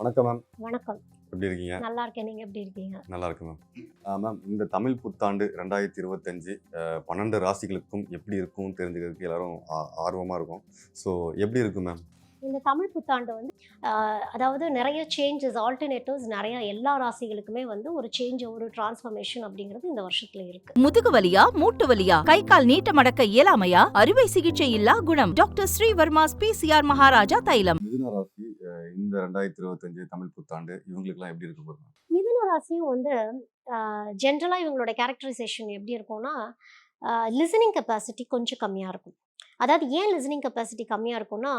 வணக்கம் மேம். வணக்கம். எப்படி இருக்கீங்க? நல்லா இருக்கேன். நீங்க எப்படி இருக்கீங்க? நல்லா இருக்கு மேம். மேம், இந்த தமிழ் புத்தாண்டு 2025 12 ராசிகளுக்கும் எப்படி இருக்கும்னு தெரிஞ்சுக்கிறதுக்கு எல்லாரும் ஆர்வமா இருக்கும். ஸோ எப்படி இருக்கு மேம்? இந்த தமிழ் புத்தாண்டு வந்து அதாவது நிறைய சேஞ்சஸ், ஆல்டர்னேட்டிவ்ஸ் நிறைய எல்லா ராசிகளுக்குமே வந்து ஒரு சேஞ்ச், ஒரு டிரான்ஸ்ஃபர்மேஷன் அப்படிங்கிறது இந்த வருஷத்துல இருக்கு. முதுகு வலியா, மூட்டு வலியா, கை கால் நீட்ட மடக்க இயலாமையா, அறுவை சிகிச்சை இல்லா குணம். டாக்டர் ஸ்ரீவர்மாஸ் பிசிஆர் மகாராஜா தைலம். மிதுன ராசி இந்த 2025 தமிழ் புத்தாண்டு இவங்களுக்குலாம் எப்படி இருக்க போகுது? மிதுன ராசியும் வந்து ஜென்ரலா இவங்களோட கேரக்டரைசேஷன் எப்படி இருக்கும்னா, லிசனிங் கெப்பாசிட்டி கொஞ்சம் கம்மியா இருக்கும். அதாவது ஏன் லிசனிங் கெப்பாசிட்டி கம்மியா இருக்கும்னா,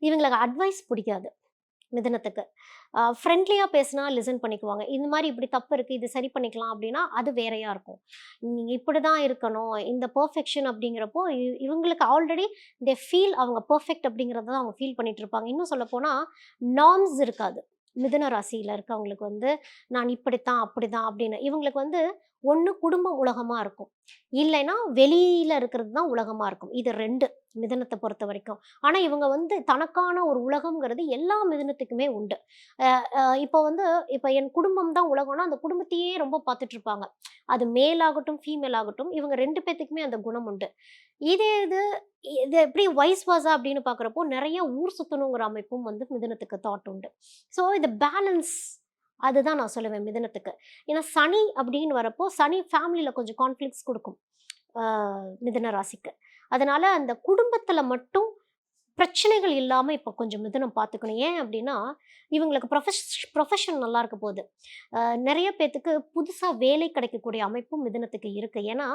இவங்களுக்கு அட்வைஸ் பிடிக்காது மிதுனத்துக்கு. ஃப்ரெண்ட்லியாக பேசினா லிசன் பண்ணிக்குவாங்க. இந்த மாதிரி இப்படி தப்பு இருக்குது, இது சரி பண்ணிக்கலாம் அப்படின்னா அது வேறையாக இருக்கும். நீங்கள் இப்படி தான் இருக்கணும், இந்த பர்ஃபெக்ஷன் அப்படிங்கிறப்போ இவங்களுக்கு ஆல்ரெடி ஃபீல் அவங்க பர்ஃபெக்ட் அப்படிங்கிறத தான் அவங்க ஃபீல் பண்ணிட்டு இருப்பாங்க. இன்னும் சொல்லப்போனால் நார்ம்ஸ் இருக்காது. மிதுன ராசியில் இருக்கவங்களுக்கு வந்து நான் இப்படித்தான் அப்படிதான் அப்படின்னு இவங்களுக்கு வந்து ஒன்று குடும்ப உலகமாக இருக்கும், இல்லைன்னா வெளியில் இருக்கிறது தான் உலகமாக இருக்கும். இது ரெண்டு மிதுனத்தை பொறுத்த வரைக்கும். ஆனால் இவங்க வந்து தனக்கான ஒரு உலகம்ங்கிறது எல்லா மிதுனத்துக்குமே உண்டு. இப்போ வந்து இப்போ என் குடும்பம் தான் உலகம்னா அந்த குடும்பத்தையே ரொம்ப பார்த்துட்டு இருப்பாங்க. அது மேல் ஆகட்டும் ஃபீமேல் ஆகட்டும், இவங்க ரெண்டு பேர்த்துக்குமே அந்த குணம் உண்டு. இதே இது இது எப்படி வைஸ் வாசா அப்படின்னு பார்க்குறப்போ நிறைய ஊர் சுற்றணுங்கிற அமைப்பும் வந்து மிதுனத்துக்கு தாட் உண்டு. ஸோ இது பேலன்ஸ், அதுதான் நான் சொல்லுவேன் மிதுனத்துக்கு. ஏன்னா சனி அப்படின்னு வரப்போ சனி ஃபேமிலியில் கொஞ்சம் கான்ஃப்ளிக்ஸ் கொடுக்கும் மிதுன ராசிக்கு. அதனால அந்த குடும்பத்தில் மட்டும் பிரச்சனைகள் இல்லாமல் இப்போ கொஞ்சம் மிதுனம் பார்த்துக்கணும். ஏன் அப்படின்னா இவங்களுக்கு ப்ரொஃபஷன் நல்லா இருக்க போகுது. நிறைய பேர்த்துக்கு புதுசாக வேலை கிடைக்கக்கூடிய அமைப்பும் மிதுனத்துக்கு இருக்குது. ஏன்னா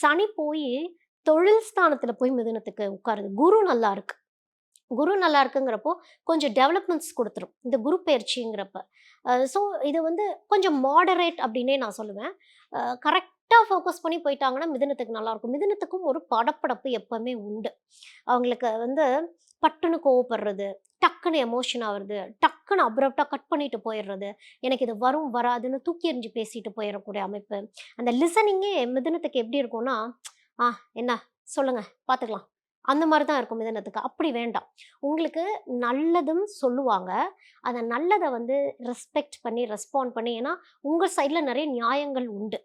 சனி போய் தொழில் ஸ்தானத்தில் போய் மிதுனத்துக்கு உட்காருது. குரு நல்லா இருக்கு. குரு நல்லா இருக்குங்கிறப்போ கொஞ்சம் டெவலப்மெண்ட்ஸ் கொடுத்துரும் இந்த குரு பயிற்சிங்கிறப்ப. ஸோ இது வந்து கொஞ்சம் மாடரேட் அப்படின்னே நான் சொல்லுவேன். கரெக்டாக ஃபோக்கஸ் பண்ணி போயிட்டாங்கன்னா மிதுனத்துக்கு நல்லாயிருக்கும். மிதுனத்துக்கும் ஒரு படப்படப்பு எப்போவுமே உண்டு. அவங்களுக்கு வந்து பட்டுன்னு கோவப்படுறது, டக்குன்னு எமோஷன் ஆகுறது, டக்குன்னு அப்ரப்டாக கட் பண்ணிட்டு போயிடுறது, எனக்கு இது வரும் வராதுன்னு தூக்கி எறிஞ்சு பேசிட்டு போயிடக்கூடிய அமைப்பு. அந்த லிசனிங்கே மிதுனத்துக்கு எப்படி இருக்கும்னா, என்ன சொல்லுங்க பார்த்துக்கலாம், அந்த மாதிரி தான் இருக்கும் மிதனத்துக்கு. அப்படி வேண்டாம். உங்களுக்கு நல்லதும் சொல்லுவாங்க. அந்த நல்லதை வந்து ரெஸ்பெக்ட் பண்ணி, ரெஸ்பாண்ட் பண்ணி, ஏன்னா உங்கள் சைடில் நிறைய நியாயங்கள் உண்டு.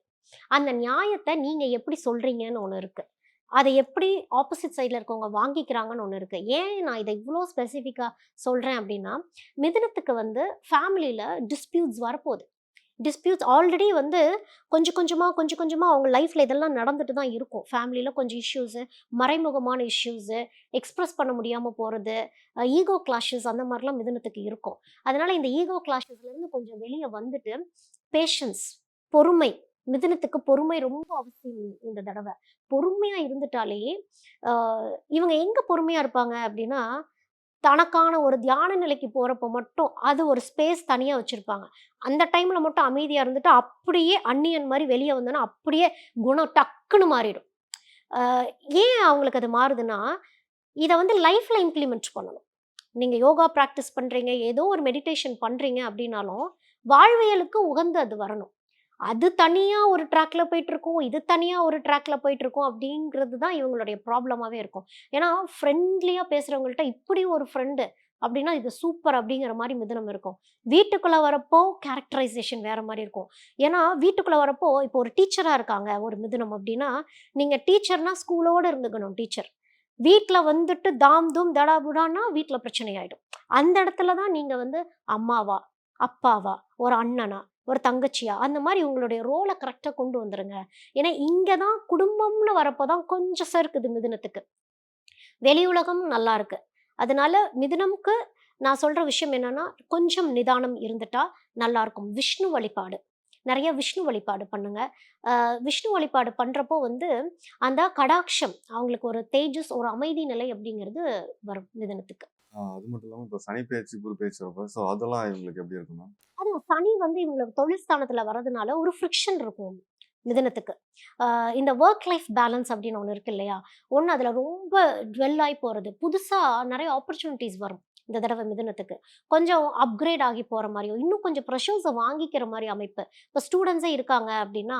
அந்த நியாயத்தை நீங்கள் எப்படி சொல்கிறீங்கன்னு ஒன்று இருக்குது. அதை எப்படி ஆப்போசிட் சைடில் இருக்கவங்க வாங்கிக்கிறாங்கன்னு ஒன்று இருக்குது. ஏன் நான் இதை இவ்வளோ ஸ்பெசிஃபிக்காக சொல்கிறேன் அப்படின்னா, மிதுனத்துக்கு வந்து ஃபேமிலியில் டிஸ்பியூட்ஸ் வரப்போகுது. டிஸ்பியூட்ஸ் ஆல்ரெடி வந்து கொஞ்சம் கொஞ்சமாக அவங்க லைஃப்பில் இதெல்லாம் நடந்துட்டு தான் இருக்கும். ஃபேமிலியில் கொஞ்சம் இஷ்யூஸு, மறைமுகமான இஷ்யூஸு, எக்ஸ்ப்ரெஸ் பண்ண முடியாமல் போகிறது, ஈகோ கிளாஷஸ் அந்த மாதிரிலாம் மிதுனத்துக்கு இருக்கும். அதனால் இந்த ஈகோ கிளாஷஸ்லேருந்து கொஞ்சம் வெளியே வந்துட்டு பேஷன்ஸ், பொறுமை, மிதுனத்துக்கு பொறுமை ரொம்ப அவசியம் இந்த தடவை. பொறுமையாக இருந்துட்டாலே இவங்க எங்கே பொறுமையாக இருப்பாங்க அப்படின்னா, தனக்கான ஒரு தியான நிலைக்கு போகிறப்போ மட்டும் அது ஒரு ஸ்பேஸ் தனியாக வச்சுருப்பாங்க. அந்த டைமில் மட்டும் அமைதியாக இருந்துட்டு அப்படியே அந்நியன் மாதிரி வெளியே வந்தோன்னா அப்படியே குணம் டக்குன்னு மாறிடும். ஏன் அவங்களுக்கு அது மாறுதுன்னா, இதை வந்து லைஃப்பில் இம்ப்ளிமெண்ட் பண்ணணும். நீங்கள் யோகா ப்ராக்டிஸ் பண்ணுறீங்க, ஏதோ ஒரு மெடிடேஷன் பண்ணுறீங்க அப்படின்னாலும் வாழ்வியலுக்கு உகந்து அது வரணும். அது தனியாக ஒரு ட்ராக்ல போயிட்டுருக்கும், இது தனியாக ஒரு ட்ராக்ல போயிட்டுருக்கும் அப்படிங்கிறது தான் இவங்களுடைய ப்ராப்ளமாகவே இருக்கும். ஏன்னா ஃப்ரெண்ட்லியாக பேசுகிறவங்கள்ட்ட இப்படி ஒரு ஃப்ரெண்டு அப்படின்னா இது சூப்பர் அப்படிங்கிற மாதிரி மிதுனம் இருக்கும். வீட்டுக்குள்ளே வரப்போ கேரக்டரைசேஷன் வேறு மாதிரி இருக்கும். ஏன்னா வீட்டுக்குள்ளே வரப்போ இப்போ ஒரு டீச்சராக இருக்காங்க ஒரு மிதுனம் அப்படின்னா, நீங்கள் டீச்சர்னா ஸ்கூலோடு இருந்துக்கணும் டீச்சர். வீட்டில் வந்துட்டு தாம் தூம் தடாபுடான்னா வீட்டில் பிரச்சனை ஆகிடும். அந்த இடத்துல தான் நீங்கள் வந்து அம்மாவா, அப்பாவா, ஒரு அண்ணனா, ஒரு தங்கச்சியா, அந்த மாதிரி உங்களுடைய ரோலை கரெக்டாக கொண்டு வந்துருங்க. ஏன்னா இங்கே தான் குடும்பம்னு வரப்போ தான் கொஞ்சம் சறுக்குது மிதுனத்துக்கு. வெளி உலகம் நல்லா இருக்கு. அதனால மிதுனம்க்கு நான் சொல்ற விஷயம் என்னன்னா, கொஞ்சம் நிதானம் இருந்துட்டா நல்லா இருக்கும். விஷ்ணு வழிபாடு, நிறைய விஷ்ணு வழிபாடு பண்ணுங்க. விஷ்ணு வழிபாடு பண்றப்போ வந்து அந்த கடாட்சம் அவங்களுக்கு ஒரு தேஜஸ், ஒரு அமைதி நிலை அப்படிங்கிறது வரும் மிதுனத்துக்கு. அது மட்டும் இல்லாமல் இப்போ சனி பேச்சு குரு பேச்சு வரப்போ ஸோ அதெல்லாம் இவங்களுக்கு எப்படி இருக்குன்னா, அதுவும் சனி வந்து இவங்களுக்கு தொழில் ஸ்தானத்துல வர்றதுனால ஒரு ஃப்ரிக்ஷன் இருக்கும் மிதுனத்துக்கு. இந்த ஒர்க் லைஃப் பேலன்ஸ் அப்படின்னு ஒன்று இருக்கு இல்லையா, ஒன்று அதில் ரொம்ப டுவெல் ஆகி போகிறது. புதுசாக நிறைய ஆப்பர்ச்சுனிட்டிஸ் வரும் இந்த தடவை மிதுனத்துக்கு. கொஞ்சம் அப்கிரேட் ஆகி போகிற மாதிரியோ, இன்னும் கொஞ்சம் ப்ரெஷர்ஸை வாங்கிக்கிற மாதிரி அமைப்பு. இப்போ ஸ்டூடெண்ட்ஸே இருக்காங்க அப்படின்னா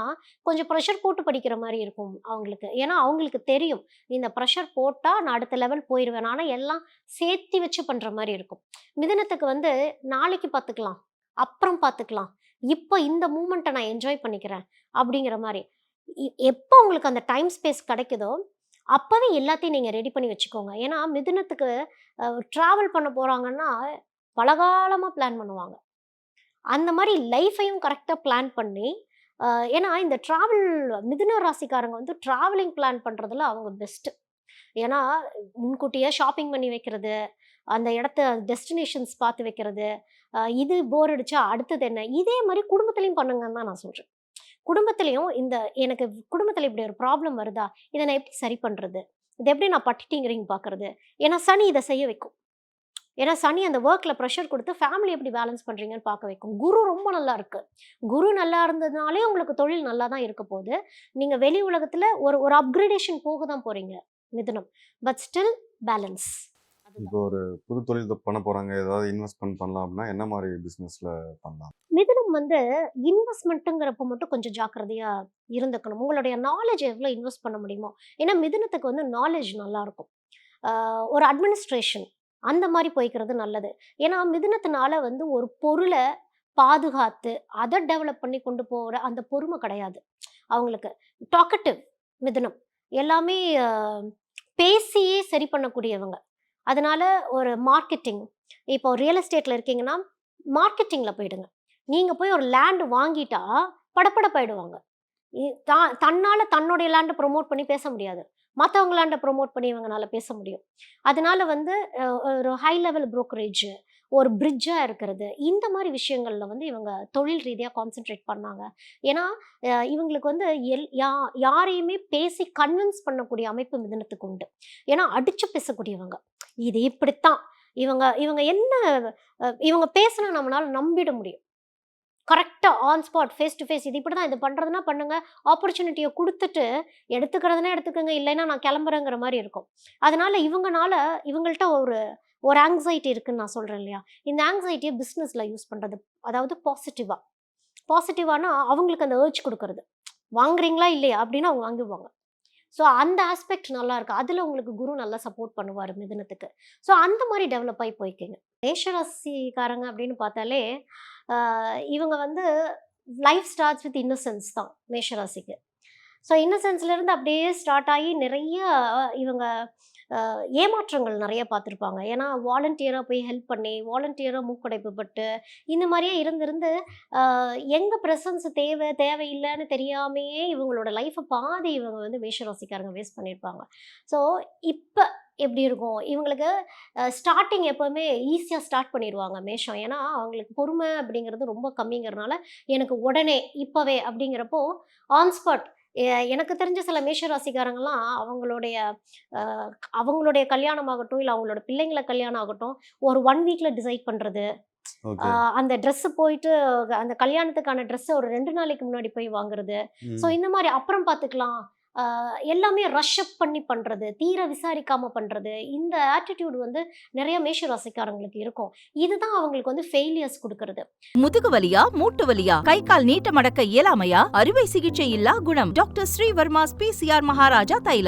கொஞ்சம் ப்ரெஷர் போட்டு படிக்கிற மாதிரி இருக்கும் அவங்களுக்கு. ஏன்னா அவங்களுக்கு தெரியும் இந்த ப்ரெஷர் போட்டால் நான் அடுத்த லெவல் போயிடுவேன். ஆனால் எல்லாம் சேர்த்தி வச்சு பண்ணுற மாதிரி இருக்கும். மிதுனத்துக்கு வந்து நாளைக்கு பார்த்துக்கலாம், அப்புறம் பார்த்துக்கலாம். இப்போ இந்த மூமெண்ட்டை நான் என்ஜாய் பண்ணிக்கிறேன் அப்படிங்கிற மாதிரி. எப்போ உங்களுக்கு அந்த டைம் ஸ்பேஸ் கிடைக்குதோ அப்பவே எல்லாத்தையும் நீங்க ரெடி பண்ணி வச்சுக்கோங்க. ஏன்னா மிதுனத்துக்கு டிராவல் பண்ண போறாங்கன்னா பலகாலமா பிளான் பண்ணுவாங்க. அந்த மாதிரி லைஃபையும் கரெக்டாக பிளான் பண்ணி ஏன்னா இந்த டிராவல் மிதுன ராசிக்காரங்க வந்து டிராவலிங் பிளான் பண்ணுறதுல அவங்க பெஸ்ட்டு. ஏன்னா முன்கூட்டியே ஷாப்பிங் பண்ணி வைக்கிறது, அந்த இடத்த டெஸ்டினேஷன்ஸ் பார்த்து வைக்கிறது, இது போர் அடிச்சா அடுத்தது என்ன, இதே மாதிரி குடும்பத்துலேயும் பண்ணுங்கன்னு தான் நான் சொல்கிறேன். குடும்பத்துலேயும் எனக்கு குடும்பத்தில் இப்படி ஒரு ப்ராப்ளம் வருதா, இதை நான் எப்படி சரி பண்ணுறது, இதை எப்படி நான் பட்டிட்டிங்கிறீங்க பார்க்குறது. ஏன்னா சனி இதை செய்ய வைக்கும். ஏன்னா சனி அந்த ஒர்க்கில் ப்ரெஷர் கொடுத்து ஃபேமிலி எப்படி பேலன்ஸ் பண்ணுறீங்கன்னு பார்க்க வைக்கும். குரு ரொம்ப நல்லா இருக்கு. குரு நல்லா இருந்ததுனாலே உங்களுக்கு தொழில் நல்லா தான் இருக்க போகுது. நீங்கள் வெளி உலகத்தில் ஒரு ஒரு அப்கிரேடேஷன் போக தான் போகிறீங்க மிதுனம். But still balance. இப்போ ஒரு புது தொழில் பண்ண போறாங்க, ஏதாவது இன்வெஸ்ட்மெண்ட் பண்ணலாம் அப்படின்னா என்ன மாதிரி பிசினஸ்ல பண்ணலாம்? மிதுனம் வந்து இன்வெஸ்ட்மெண்ட்டுங்கிறப்ப மட்டும் கொஞ்சம் ஜாக்கிரதையாக இருந்துக்கணும். உங்களுடைய நாலேஜ் எவ்வளோ இன்வெஸ்ட் பண்ண முடியுமோ. ஏன்னா மிதுனத்துக்கு வந்து நாலேஜ் நல்லாயிருக்கும். ஒரு அட்மினிஸ்ட்ரேஷன் அந்த மாதிரி போய்க்கிறது நல்லது. ஏன்னா மிதுனத்தினால வந்து ஒரு பொருளை பாதுகாத்து அதை டெவலப் பண்ணி கொண்டு போகிற அந்த பொறுமை கிடையாது அவங்களுக்கு. டாக்கட்டிவ் மிதுனம் எல்லாமே பேசியே சரி பண்ணக்கூடியவங்க. அதனால ஒரு மார்க்கெட்டிங், இப்போ ரியல் எஸ்டேட்டில் இருக்கீங்கன்னா மார்க்கெட்டிங்கில் போயிடுங்க. நீங்கள் போய் ஒரு லேண்டு வாங்கிட்டா படப்படப்பாயிடுவாங்க. தன்னால் தன்னுடைய லேண்டை ப்ரொமோட் பண்ணி பேச முடியாது. மற்றவங்க லேண்டை ப்ரொமோட் பண்ணி இவங்கனால பேச முடியும். அதனால வந்து ஒரு ஹை லெவல் புரோக்கரேஜ், ஒரு பிரிட்ஜாக இருக்கிறது, இந்த மாதிரி விஷயங்களில் வந்து இவங்க தொழில் ரீதியாக கான்சென்ட்ரேட் பண்ணாங்க. ஏன்னா இவங்களுக்கு வந்து யாரையுமே பேசி கன்வின்ஸ் பண்ணக்கூடிய அமைப்பு மிதுனத்துக்கு உண்டு. ஏன்னா அடித்து பேசக்கூடியவங்க. இது இப்படித்தான், இவங்க இவங்க என்ன இவங்க பேசினா நம்மளால நம்பிட முடியும். கரெக்டாக on spot, face to face, இது இப்படி தான், இது பண்ணுறதுனா பண்ணுங்க, ஆப்பர்ச்சுனிட்டியை கொடுத்துட்டு எடுத்துக்கிறதுனா எடுத்துக்கோங்க, இல்லைன்னா நான் கிளம்புறேங்கிற மாதிரி இருக்கும். அதனால இவங்கள்ட்ட ஒரு ஒரு ஆங்ஸைட்டி இருக்குன்னு நான் சொல்கிறேன் இல்லையா. இந்த ஆங்ஸைட்டியை பிஸ்னஸில் யூஸ் பண்ணுறது, அதாவது பாசிட்டிவானா அவங்களுக்கு அந்த ஏர்ஜ் கொடுக்கறது. வாங்குறீங்களா இல்லையா அப்படின்னு அவங்க வாங்கிடுவாங்க. ஸோ அந்த ஆஸ்பெக்ட் நல்லா இருக்கு. அதில் உங்களுக்கு குரு நல்லா சப்போர்ட் பண்ணுவார் மிதுனத்துக்கு. ஸோ அந்த மாதிரி டெவலப் ஆகி போய்க்கிங்க. மேஷராசிக்காரங்க அப்படின்னு பார்த்தாலே இவங்க வந்து லைஃப் ஸ்டார்ட்ஸ் வித் இன்னசென்ஸ் தான் மேஷராசிக்கு. ஸோ இன்னசென்ஸ்லேருந்து அப்படியே ஸ்டார்ட் ஆகி நிறைய இவங்க ஏமாற்றங்கள் நிறைய பார்த்துருப்பாங்க. ஏன்னா வாலண்டியராக போய் ஹெல்ப் பண்ணி, வாலண்டியராக மூக்கடைப்பு பட்டு, இந்த மாதிரியே இருந்து எங்கே ப்ரெசன்ஸ் தேவையில்லைன்னு தெரியாமையே இவங்களோட லைஃப்பை பாதி இவங்க வந்து மேஷராசிக்காரங்க வேஸ்ட் பண்ணியிருப்பாங்க. ஸோ இப்போ எப்படி இருக்கும் இவங்களுக்கு, ஸ்டார்டிங் எப்போவுமே ஈஸியாக ஸ்டார்ட் பண்ணிடுவாங்க மேஷம். ஏன்னா அவங்களுக்கு பொறுமை அப்படிங்கிறது ரொம்ப கம்மிங்கிறதுனால எனக்கு உடனே இப்போவே அப்படிங்கிறப்போ ஆன் ஸ்பாட். எனக்கு தெரிஞ்ச சில மேஷராசிக்காரங்கெல்லாம் அவங்களுடைய கல்யாணம் ஆகட்டும், இல்லை அவங்களோட பிள்ளைங்களை கல்யாணம் ஆகட்டும், ஒரு 1 வீக்கில் டிசைட் பண்ணுறது. அந்த ட்ரெஸ்ஸு போயிட்டு அந்த கல்யாணத்துக்கான ட்ரெஸ்ஸை ஒரு 2 நாளைக்கு முன்னாடி போய் வாங்குறது. ஸோ இந்த மாதிரி அப்புறம் பார்த்துக்கலாம், எல்லாமே ரஷ் அப் பண்ணி பண்ணுறது, தீர விசாரிக்காமல் பண்ணுறது, இந்த ஆட்டிடியூட் வந்து நிறைய மேஷராசிக்காரங்களுக்கு இருக்கும். இதுதான் அவங்களுக்கு வந்து ஃபெயிலியர்ஸ் கொடுக்கறது. முதுகு வலியா, மூட்டு வலியா, கை கால் நீட்ட மடக்க இயலாமையா, அறுவை சிகிச்சை இல்லா குணம். டாக்டர் ஸ்ரீவர்மாஸ் PCR மகாராஜா தைலம்.